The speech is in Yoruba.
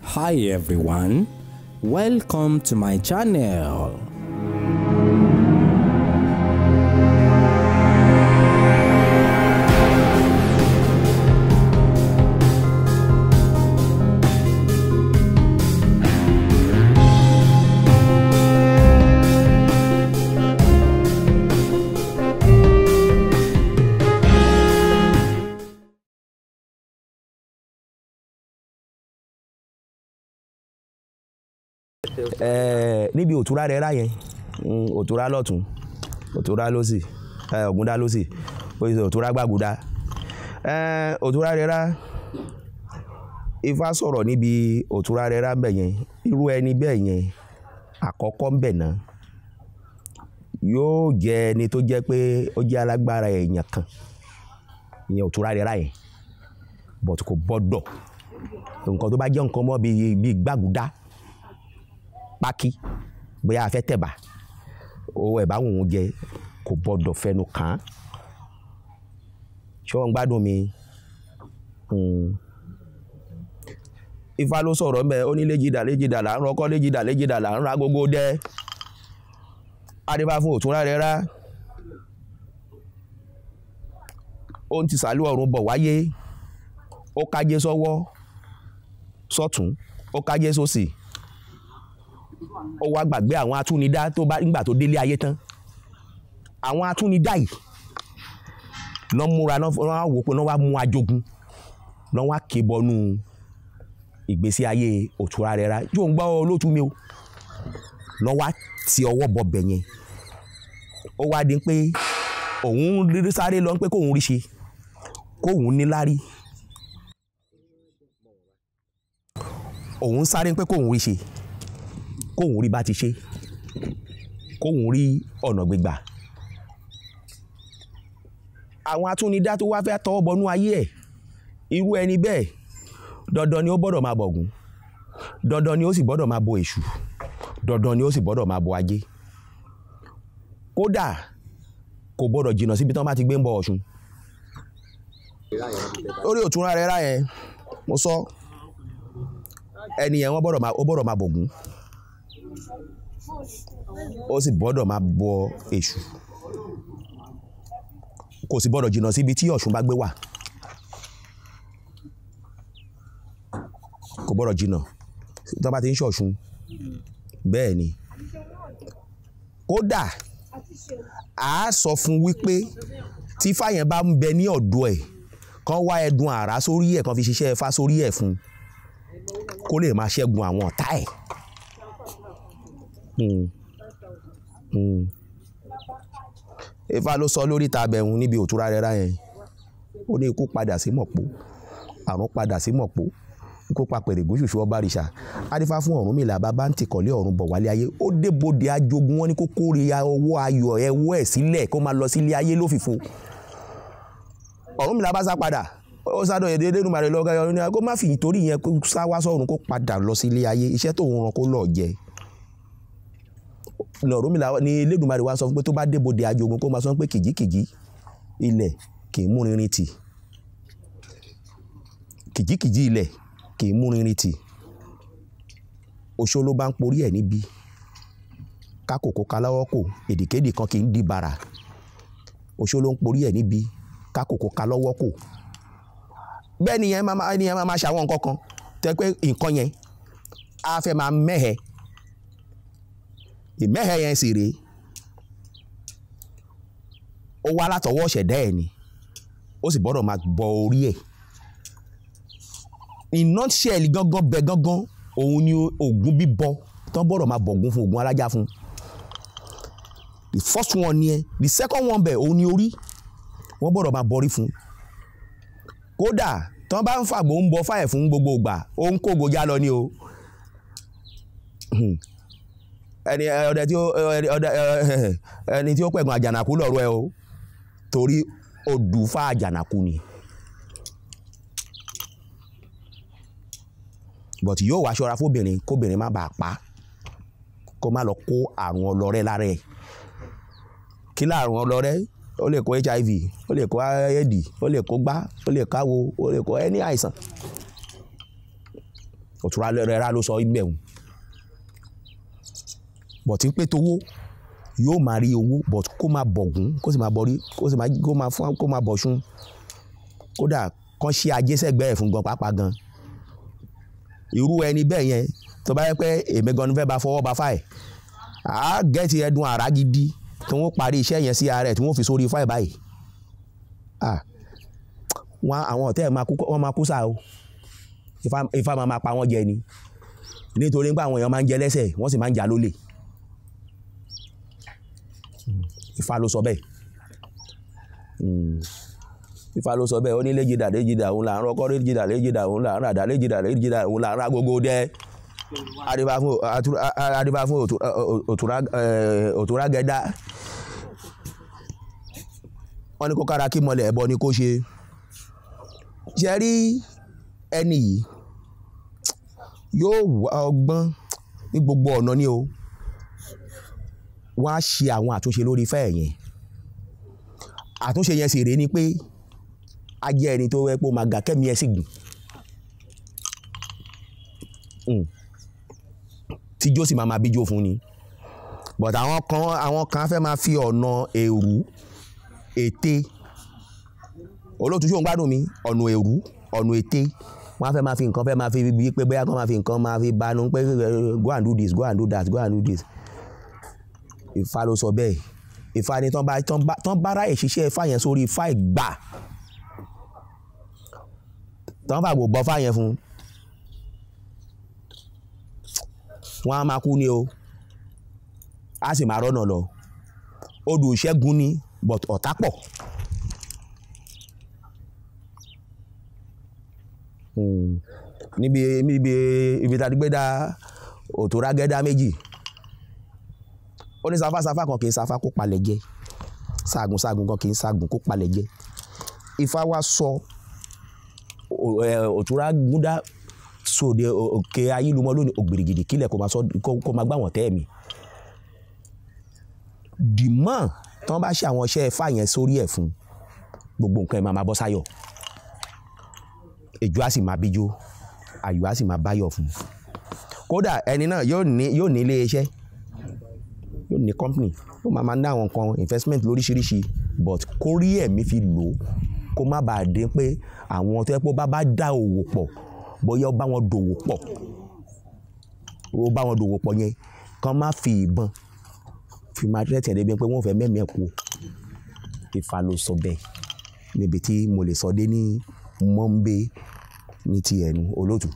Hi everyone, welcome to my channel. Níbi òtúrá rẹ̀ rá yẹn, òtúrá lọ́tún, òtúrá lósì, ògúndá lósì, òtúrá gbàgúdá. Òtúrá rẹ̀ rá, Ifá sọ̀rọ̀ níbi òtúrá rẹ̀ rá ń bẹ̀ yẹn, irú ẹni bẹ́ẹ̀ yẹn àkọ́kọ́ ń bẹ̀ náà yóò jẹ́ ẹni tó jẹ́ pé ó jẹ́ alágbára èèyàn kan, ìyẹn òtúrá rẹ̀ rá yẹn, but kò gbọ́dọ̀ nǹkan tó bá jẹ́ nǹkan mọ́ bíi gbàgúdá, pákí, bóyá a fẹ́ tẹ̀bà, owó ẹ̀bá òun jẹ kò gbọ́dọ̀ fẹnu kàn án. Ṣé wọ́n ń gbádùn mi? Ifá ló sọ̀rọ̀ ń bẹ, ó ní léjìdà là ń rọkọ́, léjìdà là ń ra gógó dẹ́. Adébá fún òtúrá rẹ̀ rá, ó ń ti sàlú ọ̀run bọ̀ wáyé, ó kájé sọ́wọ́ sọ́tún, ó kájé sósì, ó wá gbàgbé àwọn atúnidá tó bá nígbà tó délé ayé tán. Àwọn atúnidá yìí lọ́ múra náà wò pé náà wá mú ajogun náà wá ké bọnú ìgbésí ayé òtúrá rẹ̀ rá. Yóò ń gbọ́ olóòtú mi o, náà wá ti ọwọ́ bọ bẹ̀ yẹn, ó wá di pé òun rírí sáré lọ pé kóun rí ṣe, kóun níláárí, òun sáré pé kóun rí ṣe, kóun rí bá ti ṣe, kóun rí ọ̀nà gbígbà. Àwọn atúnidá tó wá fẹ́ tọwọ́ bọnú ayé ẹ̀, irú ẹni bẹ́ẹ̀ dandan ni ó gbọ́dọ̀ máa bọ̀gún, dandan ni ó sì gbọ́dọ̀ máa bọ èṣù, dandan ni ó sì gbọ́dọ̀ máa bọ ajé. Kódà kò gbọ́dọ̀ jìnnà síbi tí wọ́n bá ti gbé ń bọ Ọ̀ṣun. Lórí òtúrá rẹ̀ rá yẹn, mo sọ ẹni yẹn ó gbọ́dọ̀ máa bọ̀gún, ó sì gbọ́dọ̀ máa bọ èṣù, kò sì gbọ́dọ̀ jìnnà síbi tí Ọ̀ṣun bá gbé wà, kò gbọ́dọ̀ jìnnà tí wọ́n bá ti ń ṣọ̀ṣun. Bẹ́ẹ̀ ni, kódà a sọ fún wípé tí Ifá yẹn bá ń bẹ ní ọ̀dọ̀ ẹ̀, kán wá ẹdun àrá sórí ẹ̀, kán fi ṣiṣẹ́ Ifá sórí ẹ̀ fún kó lè máa ṣẹ́gun àwọn ọ̀tá ẹ̀. Ifá ló sọ lórí tabẹ̀hún níbi òtúrá rẹ̀ rá yẹn, ó ní ikú padà sí mọ̀pó, àrùn padà sí mọ̀pó, ikú pa pèrègún ṣùṣù ọba rìṣà. Adífá fún Ọ̀rúnmìlà bàbá ń tìkọ̀lé ọ̀run bọ̀ wálé ayé, ó débòde ajogun, wọn ní kó kórè ọwọ́ ayọ̀ ẹwọ́ ẹ̀ sílẹ̀ kó máa lọ sílé ayé lófìfo. Ọ̀rúnmìlà bá sá padà, ó sádọ̀ èdè Elédùmarè lọ́gá ní kó má fi torí yẹn kó sá wá sọ́run, kó padà lọ sílé ayé, iṣẹ́ tó ń ran kó lọ jẹ. Ọ̀rúnmìlà ní Elédùmarè wá sọ fún pé tó bá débòde ajogun kó máa sọ pé kìjikìji ilẹ̀ kì í mú rinrin tì, kìjikìji ilẹ̀ kì í mú rinrin tì. Oṣó ló bá ń porí ẹ̀ níbi, kákòkò kalọ́wọ́ kò, èdèkédè kan kì í di bàrà. Oṣó ló ń porí ẹ̀ níbi, kákòkò kalọ́wọ́ kò. Bẹ́ẹ̀ ni yẹn máa ṣàwọn nǹkan kan tẹ́ pé nǹkan yẹn á fẹ́ máa mẹ́hẹ̀. Ìmẹ́hẹ̀ yẹn sì rèé, ó wá látọwọ́ ṣẹ̀dá ẹ̀ ni, ó sì gbọ́dọ̀ máa bọ orí ẹ̀. In nutshell gangan bẹ gangan, òun ni Ògún bíbọ tán gbọ́dọ̀ máa bọ̀gún fún, Ògún alájà fún. The first one ni ẹ, the second one bẹ òun ni orí, wọ́n gbọ́dọ̀ máa bọrí fún. Kódà tán bá ń fàgbò ń bọ fáyẹ̀ fún gbogbo ìgbà, ó ń kógo já lọ ni o. Ẹni tí ó pẹ̀gùn àjànàkú lọ́rọ̀ ẹ o, torí odùfá àjànàkú ni. But yóò wá ṣọ́ra fóbìnrin kóbìnrin má bàa pa, kó má lọ kó àrùn ọlọ́rẹ́ lára ẹ̀. Kí láàrùn ọlọ́rẹ́? Ó lè kó HIV, ó lè kó AIDS, ó lè kó gbá, ó lè káwo, ó lè kó ẹni àìsàn. Òtúrá rẹ́ra ló sọ ibẹ̀ hùn but ń pé towó yóò máa rí owó but kó máa bọ̀gún kó sì máa bọ̀rí kó máa bọ̀ṣún kódà kán ṣe ajésẹ́gbẹ́ ẹ̀ fún gan pàápàá gan irú ẹni bẹ́ẹ̀ yẹn tó bá yẹ pé èmi gan ni fẹ́ bá fọwọ́ bá fáì á gẹ́tì ẹ̀dùn àrá gidi tí wọ́n parí iṣẹ́ yẹn sí ara ẹ̀ tí wọ́n fi sórí fáì báyìí wọn àwọn ọ̀tẹ́ wọn máa kú sáà o Ifá máa pa wọ́n jẹ ni nítorí pé àwọn èèyàn máa ń jẹ lẹ́sẹ̀ wọ́n sì máa ń jà lólè Ifá ló sọ bẹ́ẹ̀ Ifá ló sọ bẹ́ẹ̀ ó ní léjìdà òun là ń rọ́kọ́ léjìdà òun là ń ràdà léjìdà òun là ń rà gbogbo dẹ́ adébá fún òtúrá gẹ́dá wọ́n ní kó kára kí mọ́lẹ̀ ẹ̀bọ ni kó ṣe ṣe rí ẹni yìí yóò wá ọgbọ́n ní gbogbo ọ̀nà ni o wọ́n á ṣe àwọn àtúnṣe lórí Ifá yẹn àtúnṣe yẹn sì rèé ni pé a jẹ́ ẹni tó wẹ́ pé ó máa gà kẹ́mi ẹ̀ sì gùn tíjó sì máa bíjó fún ni but àwọn kan fẹ́ máa fi ọ̀nà èrú ète olóòtú ṣó ń gbádùn mi ọ̀nà èrú ọ̀nà ète wọ́n fẹ́ máa fi nǹkan fẹ́ máa fi bí pé bóyá kán máa fi nǹkan máa fi banú pé go and do this go and do that go and do this Ifá ló sọ bẹ́ẹ̀ Ifá ni tán bá ráyè ṣiṣẹ́ Ifá yẹn sórí Ifá ìgbà tán fàgbò bọ́ Ifá yẹn fún wọn á máa kú ni o á sì máa rọ́nà lọ odò ìṣẹ́gun ni but ọ̀tá pọ̀ ibi tá a ti gbé dá òtúrá gẹ́dá méjì ó ní sáfá kan kì í sáfá kó palẹ̀ jẹ ságùn kan kì í ságùn kó palẹ̀ jẹ Ifá wá sọ òtúrá gúndá sóde òkè ayélujára lónìí ògbèrègìdì kílẹ̀ kó máa gbà wọ́n tẹ́ mi dìmọ́ tí wọ́n bá ṣe àwọn iṣẹ́ Ifá yẹn sórí ẹ̀ fún gbogbo nǹkan ẹ̀ máa bọ́ sáyọ̀ èjò á sì máa bíjó ayọ̀ á sì máa báyọ̀ fún kódà ẹni náà yóò ní ilé iṣẹ́ yóò ní company ó máa ní àwọn nǹkan investment lóríṣiríṣi but kó rí ẹ̀mí fi lò ó kó má bàa dé pé àwọn tó yẹ pé bá dá òwò pọ̀ bóyá ó bá wọn dòwò pọ̀ yẹn kán má fi ìbọn fi máa tẹ́tẹ̀ ẹ̀ débi pé wọ́n fẹ́ mẹ́mí ẹ̀ kú Ifá ló sọ bẹ́ẹ̀ níbi tí mo lè sọ dé ní mọ́ńbé ní ti ẹ̀nu olóòtú.